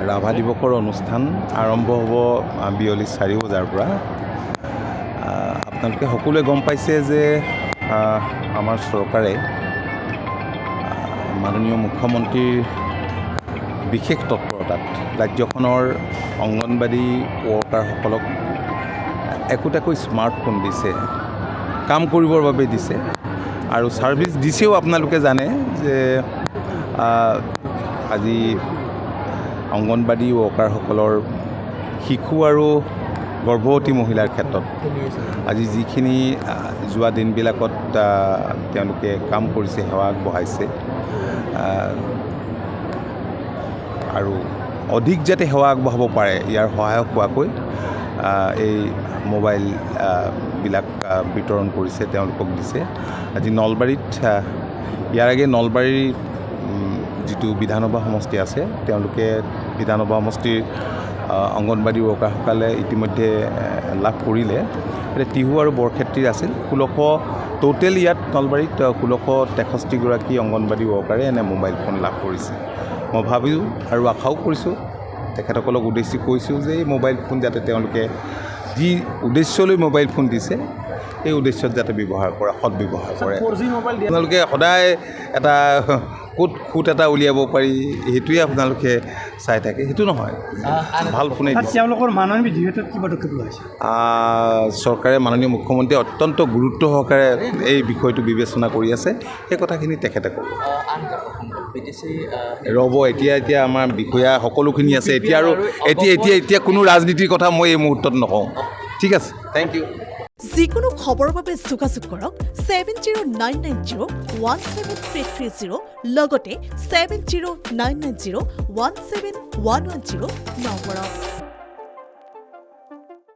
ৰাভা দিৱসৰ অনুষ্ঠান আৰম্ভ হ'ব বিয়লি 4 বজাৰ পৰা। আপোনালোকে সকলোৱে গম পাইছে যে আমাৰ চৰকাৰে মাননীয় মুখ্যমন্ত্ৰীৰ বিশেষ তৎপৰতাত ৰাজ্যখনৰ অংগনবাড়ী ৱৰ্কাৰসকলক একোটাকৈ স্মাৰ্টফোন দিছে, কাম কৰিবৰ বাবে দিছে আৰু ছাৰ্ভিচ দিছেও। আপোনালোকে জানে যে আজি অংগনবাড়ী ৱৰ্কাৰসকলৰ শিশু আৰু গৰ্ভৱতী মহিলাৰ ক্ষেত্ৰত আজি যিখিনি যোৱা দিনবিলাকত তেওঁলোকে কাম কৰিছে, সেৱা আগবঢ়াইছে আৰু অধিক যাতে সেৱা আগবঢ়াব পাৰে ইয়াৰ সহায়ক হোৱাকৈ এই মোবাইল বিলাক বিতৰণ কৰিছে, তেওঁলোকক দিছে। আজি নলবাৰীত ইয়াৰ আগে নলবাৰীৰ যিটো বিধানসভা সমষ্টি আছে, তেওঁলোকে বিধানসভা সমষ্টিৰ অংগনবাড়ী ৱৰ্কাৰসকলে ইতিমধ্যে লাভ কৰিলে। টিহু আৰু বৰক্ষেত্ৰীৰ আছিল 1600 টোটেল। ইয়াত নলবাৰীত 1663গৰাকী অংগনবাড়ী ৱৰ্কাৰে এনে মোবাইল ফোন লাভ কৰিছে। মই ভাবিছোঁ আৰু আশাও কৰিছোঁ, তেখেতসকলক উদ্দেশ্যি কৈছোঁ যে এই মোবাইল ফোন যাতে তেওঁলোকে যি উদ্দেশ্যলৈ মোবাইল ফোন দিছে এই উদ্দেশ্যত যাতে ব্যৱহাৰ কৰে, সৎব্যৱহাৰ কৰে। আপোনালোকে সদায় এটা ক'ত খুঁত এটা উলিয়াব পাৰি সেইটোৱে আপোনালোকে চাই থাকে, সেইটো নহয়, ভাল ফোনেই দিছে। তেওঁলোকৰ মাননীয় বিধিগত কি পদক্ষেপ লৈছে? চৰকাৰে মাননীয় মুখ্যমন্ত্ৰীয়ে অত্যন্ত গুৰুত্ব সহকাৰে এই বিষয়টো বিবেচনা কৰি আছে, সেই কথাখিনি তেখেতে ক'ব। ৰ'ব, এতিয়া আমাৰ বিষয়া সকলোখিনি আছে। এতিয়া কোনো ৰাজনীতিৰ কথা মই এই মুহূৰ্তত নকওঁ। ঠিক আছে, থেংক ইউ। যিকোনো খবৰৰ বাবে যোগাযোগ কৰক 7099017330 লগতে 7099017110 নম্বৰত।